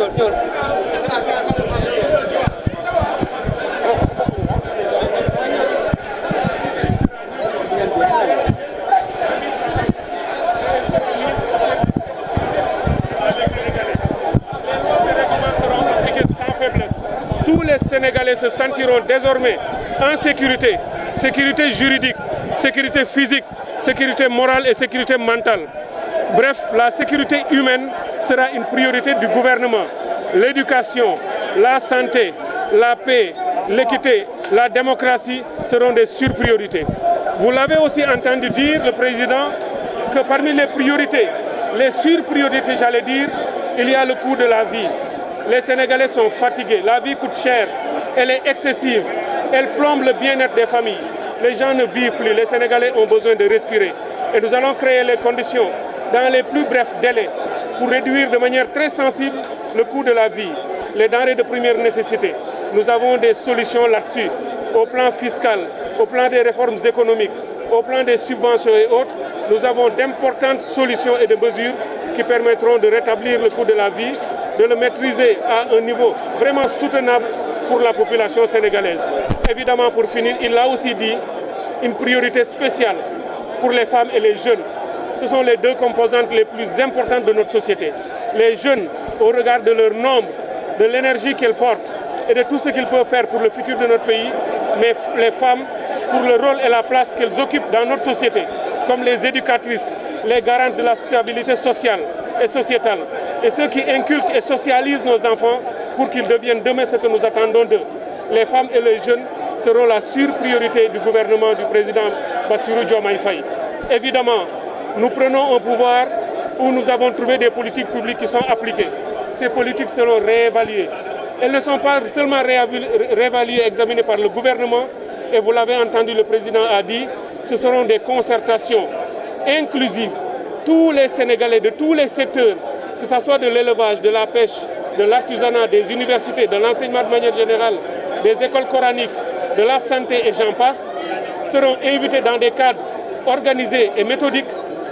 Tous les Sénégalais se sentiront désormais en sécurité, sécurité juridique, sécurité physique, sécurité morale et sécurité mentale. Bref, la sécurité humaine sera une priorité du gouvernement. L'éducation, la santé, la paix, l'équité, la démocratie seront des surpriorités. Vous l'avez aussi entendu dire, le président, que parmi les priorités, les surpriorités, j'allais dire, il y a le coût de la vie. Les Sénégalais sont fatigués, la vie coûte cher, elle est excessive, elle plombe le bien-être des familles. Les gens ne vivent plus, les Sénégalais ont besoin de respirer. Et nous allons créer les conditions dans les plus brefs délais pour réduire de manière très sensible le coût de la vie, les denrées de première nécessité. Nous avons des solutions là-dessus, au plan fiscal, au plan des réformes économiques, au plan des subventions et autres. Nous avons d'importantes solutions et de mesures qui permettront de rétablir le coût de la vie, de le maîtriser à un niveau vraiment soutenable pour la population sénégalaise. Évidemment, pour finir, il l'a aussi dit, une priorité spéciale pour les femmes et les jeunes. Ce sont les deux composantes les plus importantes de notre société. Les jeunes, au regard de leur nombre, de l'énergie qu'elles portent et de tout ce qu'ils peuvent faire pour le futur de notre pays, mais les femmes, pour le rôle et la place qu'elles occupent dans notre société, comme les éducatrices, les garantes de la stabilité sociale et sociétale, et ceux qui inculquent et socialisent nos enfants pour qu'ils deviennent demain ce que nous attendons d'eux. Les femmes et les jeunes seront la surpriorité du gouvernement du président Bassirou Diomaye Faye. Évidemment, nous prenons un pouvoir où nous avons trouvé des politiques publiques qui sont appliquées. Ces politiques seront réévaluées. Elles ne sont pas seulement réévaluées et examinées par le gouvernement, et vous l'avez entendu, le président a dit, ce seront des concertations inclusives. Tous les Sénégalais de tous les secteurs, que ce soit de l'élevage, de la pêche, de l'artisanat, des universités, de l'enseignement de manière générale, des écoles coraniques, de la santé et j'en passe, seront invités dans des cadres organisés et méthodiques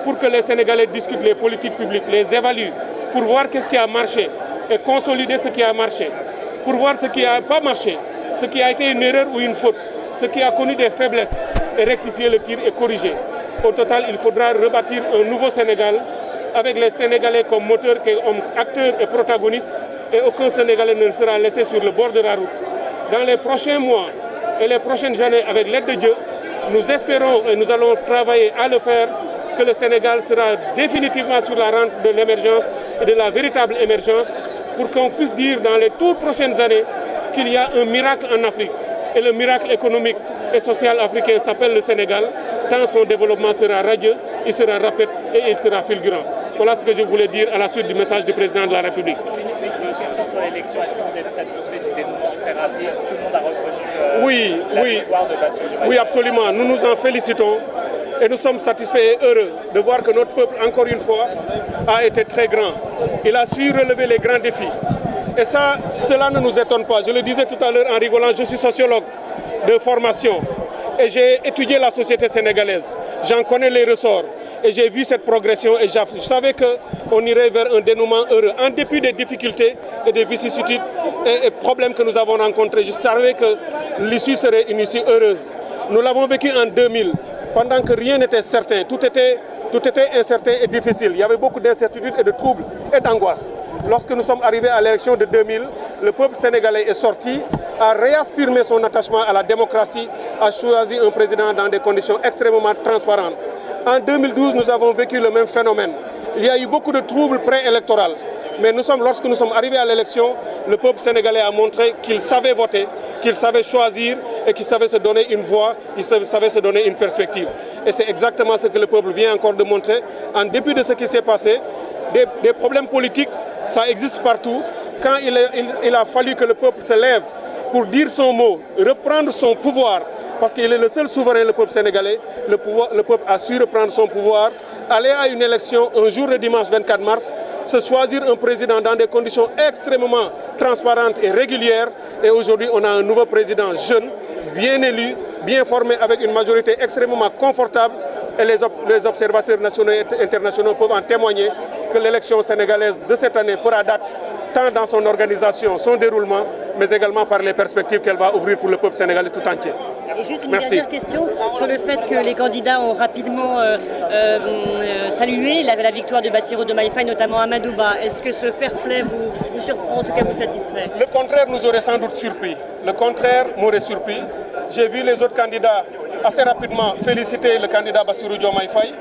pour que les Sénégalais discutent les politiques publiques, les évaluent, pour voir qu'est-ce qui a marché et consolider ce qui a marché, pour voir ce qui n'a pas marché, ce qui a été une erreur ou une faute, ce qui a connu des faiblesses et rectifier le tir et corriger. Au total, il faudra rebâtir un nouveau Sénégal avec les Sénégalais comme moteurs, comme acteurs et protagonistes, et aucun Sénégalais ne sera laissé sur le bord de la route. Dans les prochains mois et les prochaines années, avec l'aide de Dieu, nous espérons et nous allons travailler à le faire, que le Sénégal sera définitivement sur la rente de l'émergence et de la véritable émergence, pour qu'on puisse dire dans les toutes prochaines années qu'il y a un miracle en Afrique. Et le miracle économique et social africain s'appelle le Sénégal, tant son développement sera radieux, il sera rapide et il sera fulgurant. Voilà ce que je voulais dire à la suite du message du président de la République. Une question sur l'élection, est-ce que vous êtes satisfait du dénouement très rapide? Tout le monde a reconnu la victoire de Bassirou Diomaye? Oui, absolument. Nous nous en félicitons et nous sommes satisfaits et heureux de voir que notre peuple, encore une fois, a été très grand. Il a su relever les grands défis. Et ça, cela ne nous étonne pas. Je le disais tout à l'heure en rigolant, je suis sociologue de formation et j'ai étudié la société sénégalaise. J'en connais les ressorts et j'ai vu cette progression et je savais qu'on irait vers un dénouement heureux. En dépit des difficultés et des vicissitudes et problèmes que nous avons rencontrés, je savais que l'issue serait une issue heureuse. Nous l'avons vécu en 2000, pendant que rien n'était certain, tout était incertain et difficile. Il y avait beaucoup d'incertitudes et de troubles et d'angoisse. Lorsque nous sommes arrivés à l'élection de 2000, le peuple sénégalais est sorti, a réaffirmé son attachement à la démocratie, a choisi un président dans des conditions extrêmement transparentes. En 2012, nous avons vécu le même phénomène. Il y a eu beaucoup de troubles préélectoraux. Mais lorsque nous sommes arrivés à l'élection, le peuple sénégalais a montré qu'il savait voter, qu'il savait choisir et qu'il savait se donner une voix, qu'il savait se donner une perspective. Et c'est exactement ce que le peuple vient encore de montrer. En dépit de ce qui s'est passé, des problèmes politiques, ça existe partout. Quand il a fallu que le peuple se lève pour dire son mot, reprendre son pouvoir, parce qu'il est le seul souverain, le peuple sénégalais, le peuple a su reprendre son pouvoir, aller à une élection un jour de dimanche 24 mars, se choisir un président dans des conditions extrêmement transparentes et régulières. Et aujourd'hui, on a un nouveau président jeune, bien élu, bien formé, avec une majorité extrêmement confortable. Et les observateurs nationaux et internationaux peuvent en témoigner que l'élection sénégalaise de cette année fera date, tant dans son organisation, son déroulement, mais également par les perspectives qu'elle va ouvrir pour le peuple sénégalais tout entier. Et juste une dernière question sur le fait que les candidats ont rapidement salué la victoire de Bassirou Diomaye Faye, notamment Amadou Ba. Est-ce que ce fair play vous surprend, en tout cas vous satisfait? Le contraire nous aurait sans doute surpris. Le contraire m'aurait surpris. J'ai vu les autres candidats assez rapidement féliciter le candidat Bassirou Diomaye Faye.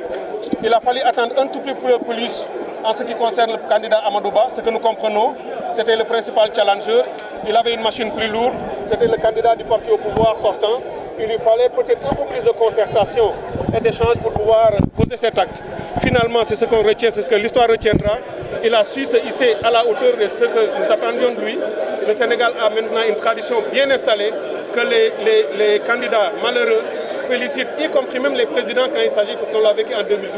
Il a fallu attendre un tout petit peu plus en ce qui concerne le candidat Amadou Ba. Ce que nous comprenons, c'était le principal challenger. Il avait une machine plus lourde. C'était le candidat du parti au pouvoir sortant. Il lui fallait peut-être un peu plus de concertation et d'échange pour pouvoir poser cet acte. Finalement, c'est ce qu'on retient, c'est ce que l'histoire retiendra. Il a su se hisser à la hauteur de ce que nous attendions de lui. Le Sénégal a maintenant une tradition bien installée que les candidats malheureux félicitent, y compris même les présidents quand il s'agit, parce qu'on l'a vécu en 2012,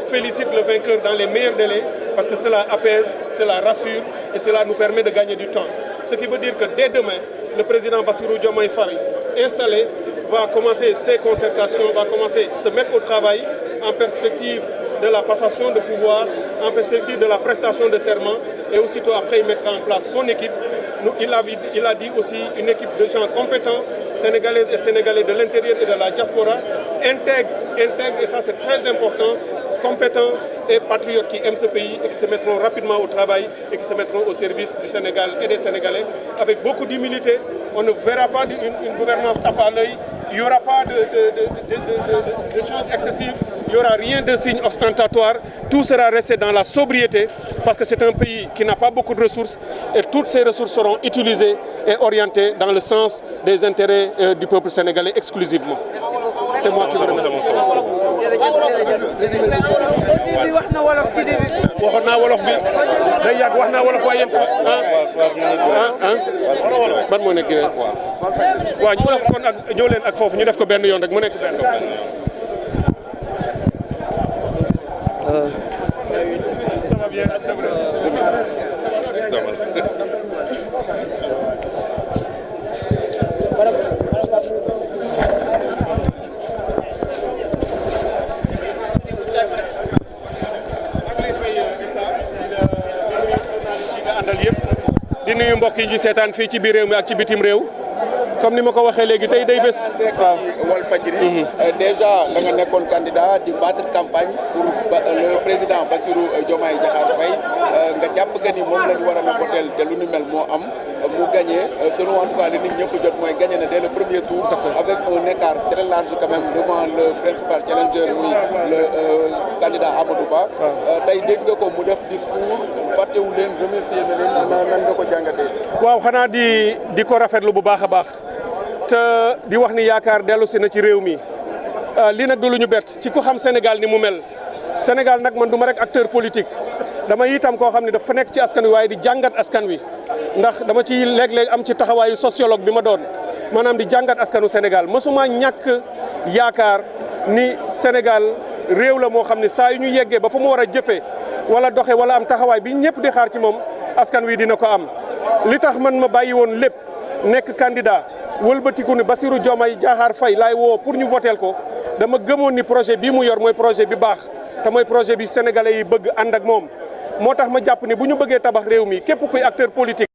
félicitent le vainqueur dans les meilleurs délais parce que cela apaise, cela rassure et cela nous permet de gagner du temps. Ce qui veut dire que dès demain, le président Bassirou Diomaye Faye, installé, va commencer ses concertations, va commencer à se mettre au travail en perspective de la passation de pouvoir, en perspective de la prestation de serment et aussitôt après il mettra en place son équipe. Il a dit aussi une équipe de gens compétents, sénégalaises et sénégalais de l'intérieur et de la diaspora, intègres, et ça c'est très important, compétents et patriotes qui aiment ce pays et qui se mettront rapidement au travail et qui se mettront au service du Sénégal et des Sénégalais avec beaucoup d'humilité. On ne verra pas une gouvernance tape à l'œil, il n'y aura pas de choses excessives, il n'y aura rien de signe ostentatoire, tout sera resté dans la sobriété parce que c'est un pays qui n'a pas beaucoup de ressources et toutes ces ressources seront utilisées et orientées dans le sens des intérêts du peuple sénégalais exclusivement. C'est moi qui vous remercie. wax na wolof ci début. waxoon naa wolof bi day yàgg wax naa wolof waaye yéen tamit ban moo nekk waaw ñëw leen ak foofu ñu def ko benn yoon rek mu nekk benn. Ça va bien, c'est vrai. di nuyu mbokk yi ñu seetaan fii ci biir réew mi ak ci bitim réew comme ni ma ko waxee léegi tey day bés. waaw Walfadjri déjà da nga nekkoon candidat di battre campagne pour le président Bassirou Diomaye Diakhar Faye nga jàpp que ni moom la ñu war a voter te lu ni mel moo am mu gagné selon en tout cas li nit ñëpp jot mooy gagné na dès le premier tour avec un écart très large quand même devant le principal challenger muy le candidat Amadou Ba. tey dégg nga ko mu def discours fàttewu leen remercier na leen nan nga ko jàngatee. waaw xanaa di ko rafetlu bu baax a baax. te di wax ni yaakaar dellu si na ci réew mi lii nag du lu ñu bett ci ku xam Sénégal ni mu mel Sénégal nag man du ma rek acteur politique dama itam koo xam ne dafa nekk ci askan wi waaye di jàngat askan wi ndax dama ci léeg-léeg am ci taxawaayu sociologue bi ma doon maanaam di jàngat askanu Sénégal mësuma ñàkk yaakaar ni Sénégal réew la moo xam ne saa yu ñu yeggee ba fu mu war a jëfee wala doxe wala am taxawaay bi ñëpp di xaar ci moom askan wi dina ko am li tax man ma bàyyi woon lépp nekk candidat wëlbatiku ni Bassirou Diomaye Diakhar Faye laay woo pour ñu voteel ko dama gëmoon ni projet bii mu yor mooy projet bi baax te mooy projet bi sénégalais yi bëgg ànd ak moom moo tax ma jàpp ni bu ñu bëggee tabax réew mi képp kuy acteur politique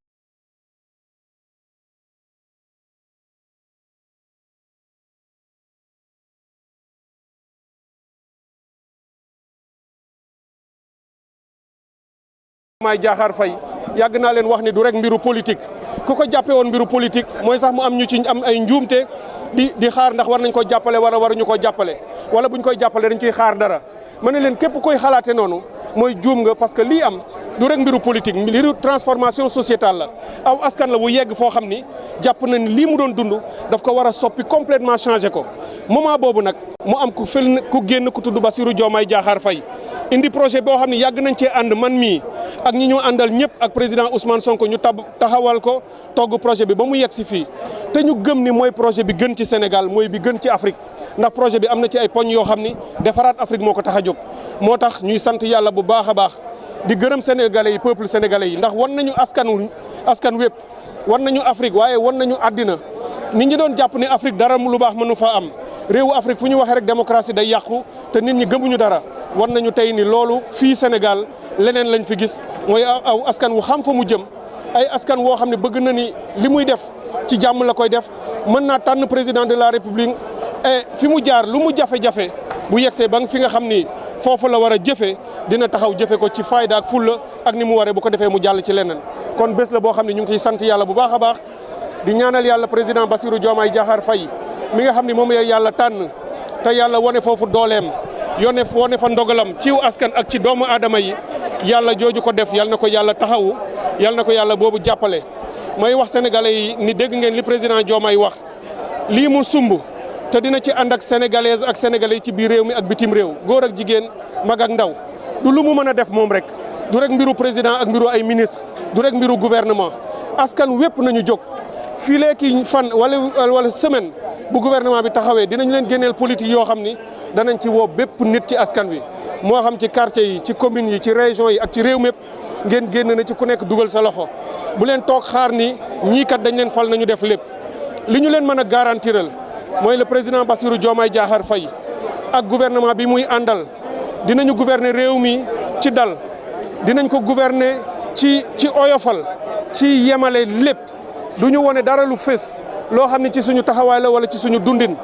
Diomaye Diakhar Faye yàgg naa leen wax ni du rek mbiru politique ku ko jàppe woon mbiru politique mooy sax mu am ñu ci am ay njuumte di xaar ndax war nañ ko jàppale wala waruñu ko jàppale wala buñ koy jàppale dañ ciy xaar dara ma ne leen képp koy xalaate noonu mooy juum nga parce que lii am du rek mbiru politique mbiru transformation sociétale la aw askan la wu yegg foo xam ni jàpp na ni lii mu doon dund daf ko war a soppi complètement changé ko moment boobu nag mu am ku génn ku tudd Bassirou Diomaye Diakhar Faye indi projet boo xam ne yàgg nañ cee ànd man mii ak ñi ñu àndal ñëpp ak président Ousmane Sonko ñu taxawal ko togg projet bi ba mu yegg si fii te ñu gëm ni mooy projet bi gën ci Sénégal mooy bi gën ci Afrique ndax projet bi am na ci ay poñ yoo xam ni defaraat Afrique moo ko tax a jóg moo tax ñuy sant yàlla bu baax a baax di gërëm sénégalais yi peuple sénégalais yi ndax wan nañu askan wépp wan nañu Afrique waaye wan nañu àddina nit ñi doon jàpp ni Afrique dara lu baax mënu fa am réewu Afrique fu ñu waxee rek démocratie day yàqu te nit ñi gëmuñu dara wan nañu tey ni loolu fii Sénégal leneen lañ fi gis mooy aw askan wu xam fa mu jëm ay askan woo xam ne bëgg na ni li muy def ci jàmm la koy def mën naa tànn président de la république et fi mu jaar lu mu jafe-jafe bu yegsee ba fi nga xam ni foofu la war a jëfee dina taxaw jëfe ko ci fayda ak fulla ak ni mu waree bu ko defee mu jàll ci leneen kon bés la boo xam ne ñu ngi koy sant yàlla bu baax a baax di ñaanal yàlla président Bassirou Diomaye Diakhar Faye mi nga xam ne moom yàlla tànn te yàlla wane foofu dooleem wane fa ndogalam ciw askan ak ci doomu aadama yi yàlla jooju ko def yàlla na ko yàlla taxawu yàlla na ko yàlla boobu jàppale may wax sénégalais yi ni dégg ngeen li président Diomaye wax lii mu sumb te dina ci ànd ak sénégalaise ak sénégalais yi ci biir réew mi ak bitim réew góor ak jigéen mag ak ndaw du lu mu mën a def moom rek du rek mbiru président ak mbiru ay ministre du rek mbiru gouvernement askan wépp nañu jóg fii léegi fan wala semaine bu gouvernement bi taxawee dinañ leen génneel politique yoo xam ni danañ ci woo bépp nit ci askan wi moo xam ci quartier yi ci communes yi ci région yi ak ci réew mépp ngeen génn na ci ku nekk dugal sa loxo bu leen toog xaar ni ñii kat dañ leen fal nañu def lépp li ñu leen mën a garantiral mooy le président Bassirou Diomaye Diakhar Faye ak gouvernement bi muy àndal dinañu gouverner réew mi ci dal dinañ ko gouverner ci oyofal ci yemale lépp du ñu wone dara lu fës loo xam ne ci suñu taxawaay la wala ci suñu dundin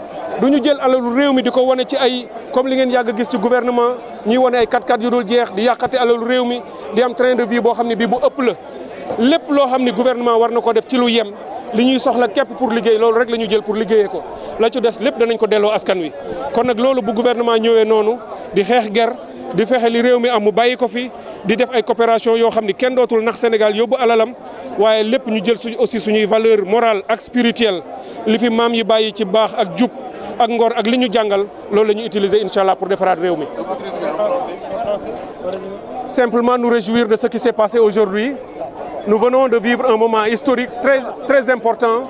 du ñu jël alalu réew mi di ko wane ci ay comme li ngeen yàgg a gis ci gouvernement ñuy wane ay 4x4 yu dul jeex di yàqate alalu réew mi di am train de vie boo xam ne bii bu ëpp la lépp loo xam ne gouvernement war na ko def ci lu yem li ñuy soxla képp pour liggéey loolu rek la ñu jël pour liggéeyee ko la ci des lépp danañ ko delloo askan wi kon nag loolu bu gouvernement ñëwee noonu di xeex ger di fexe li réew mi am mu bàyyi ko fi di def ay coopération yoo xam ni kenn dootul nax Sénégal yóbbu alalam waaye lépp ñu jël aussi suñuy valeur morale ak spirituelle li fi maam yi bàyyi ci baax ak jub ak ngor ak li ñu jàngal loolu la ñu utiliser incha allah pour defaraat réew mi. Simplement nous réjouir de ce qui s'est passé aujourd'hui. Nous venons de vivre un moment historique très important.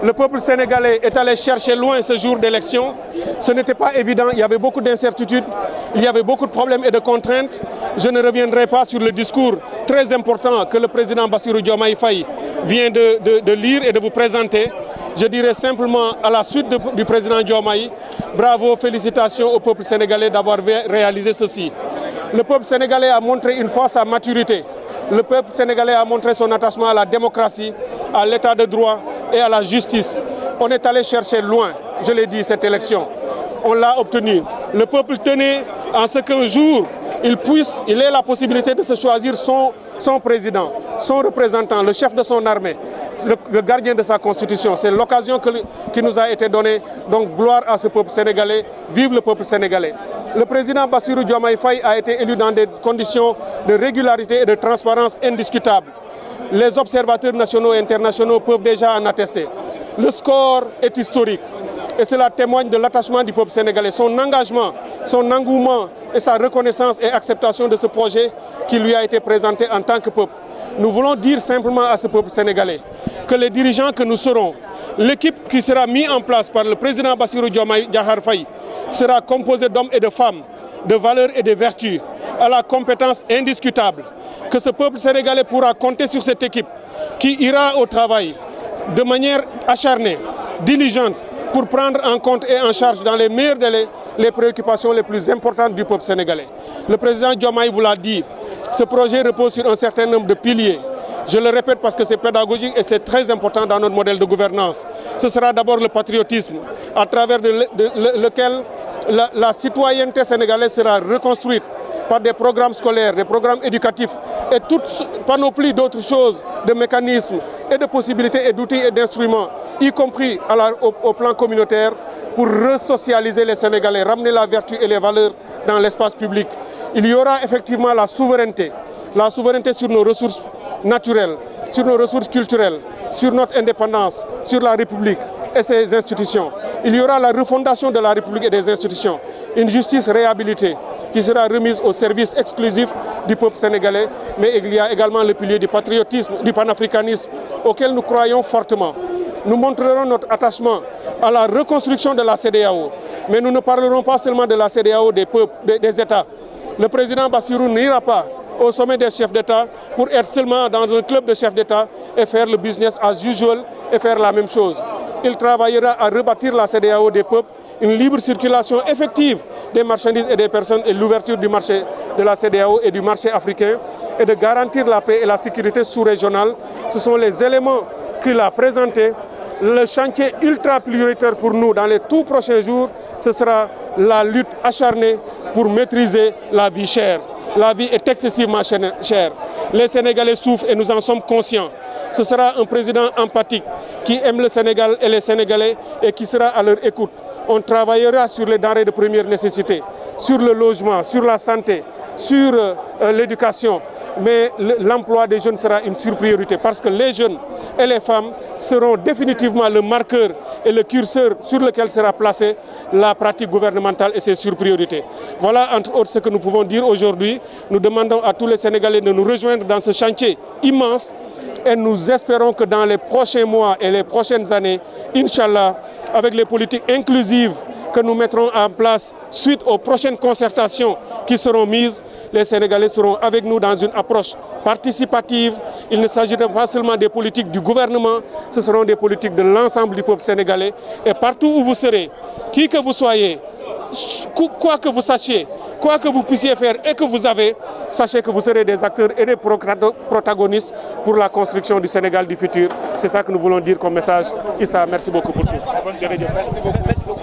Le peuple sénégalais est allé chercher loin ce jour d'élection. Ce n'était pas évident, il y avait beaucoup d'incertitudes, il y avait beaucoup de problèmes et de contraintes. Je ne reviendrai pas sur le discours très important que le président Bassirou Diomaye Faye vient de lire et de vous présenter. Je dirais simplement à la suite du président Diomaye, bravo, félicitations au peuple sénégalais d'avoir réalisé ceci. Le peuple sénégalais a montré une fois sa maturité. Le peuple sénégalais a montré son attachement à la démocratie, à l'état de droit et à la justice. On est allé chercher loin, je l'ai dit, cette élection. On l'a obtenue. Le peuple tenait en ce qu'un jour, il ait la possibilité de se choisir son président, son représentant, le chef de son armée, le gardien de sa constitution. C'est l'occasion qui nous a été donnée. Donc gloire à ce peuple sénégalais, vive le peuple sénégalais. Le président Bassirou Diomaye Faye a été élu dans des conditions de régularité et de transparence indiscutables. Les observateurs nationaux et internationaux peuvent déjà en attester. Le score est historique et cela témoigne de l'attachement du peuple sénégalais, son engagement, son engouement et sa reconnaissance et acceptation de ce projet qui lui a été présenté en tant que peuple. Nous voulons dire simplement à ce peuple sénégalais que les dirigeants que nous serons, l'équipe qui sera mise en place par le président Bassirou Diomaye Diakhar Faye sera composée d'hommes et de femmes, de valeurs et de vertus, à la compétence indiscutable, que ce peuple sénégalais pourra compter sur cette équipe qui ira au travail de manière acharnée, diligente, pour prendre en compte et en charge dans les meilleurs délais les préoccupations les plus importantes du peuple sénégalais. Le président Diomaye vous l'a dit, ce projet repose sur un certain nombre de piliers. Je le répète parce que c'est pédagogique et c'est très important dans notre modèle de gouvernance. Ce sera d'abord le patriotisme, à travers lequel la citoyenneté sénégalaise sera reconstruite par des programmes scolaires, des programmes éducatifs et toute panoplie d'autres choses, de mécanismes et de possibilités et d'outils et d'instruments, y compris au plan communautaire, pour resocialiser les Sénégalais, ramener la vertu et les valeurs dans l'espace public. Il y aura effectivement la souveraineté sur nos ressources naturelles, sur nos ressources culturelles, sur notre indépendance, sur la République et ses institutions. Il y aura la refondation de la République et des institutions, une justice réhabilitée qui sera remise au service exclusif du peuple sénégalais, mais il y a également le pilier du patriotisme, du panafricanisme, auquel nous croyons fortement. Nous montrerons notre attachement à la reconstruction de la CEDEAO, mais nous ne parlerons pas seulement de la CEDEAO des États. Le président Bassirou n'ira pas au sommet des chefs d'État pour être seulement dans un club de chefs d'État et faire le business as usual et faire la même chose. Il travaillera à rebâtir la CEDEAO des peuples, une libre circulation effective des marchandises et des personnes et l'ouverture du marché de la CEDEAO et du marché africain et de garantir la paix et la sécurité sous-régionale. Ce sont les éléments qu'il a présentés. Le chantier ultra prioritaire pour nous dans les tout prochains jours, ce sera la lutte acharnée pour maîtriser la vie chère. La vie est excessivement chère. Les Sénégalais souffrent et nous en sommes conscients. Ce sera un président empathique qui aime le Sénégal et les Sénégalais et qui sera à leur écoute. On travaillera sur les denrées de première nécessité, sur le logement, sur la santé, sur l'éducation. Mais l'emploi des jeunes sera une surpriorité parce que les jeunes et les femmes seront définitivement le marqueur et le curseur sur lequel sera placée la pratique gouvernementale et ses surpriorités. Voilà entre autres ce que nous pouvons dire aujourd'hui. Nous demandons à tous les Sénégalais de nous rejoindre dans ce chantier immense et nous espérons que dans les prochains mois et les prochaines années, Inch'Allah, avec les politiques inclusives que nous mettrons en place suite aux prochaines concertations qui seront mises, les Sénégalais seront avec nous dans une approche participative. Il ne s'agira pas seulement des politiques du gouvernement, ce seront des politiques de l'ensemble du peuple sénégalais. Et partout où vous serez, qui que vous soyez, quoi que vous sachiez, quoi que vous puissiez faire et que vous avez, sachez que vous serez des acteurs et des protagonistes pour la construction du Sénégal du futur. C'est ça que nous voulons dire comme message. Issa, merci beaucoup pour tout. Merci beaucoup.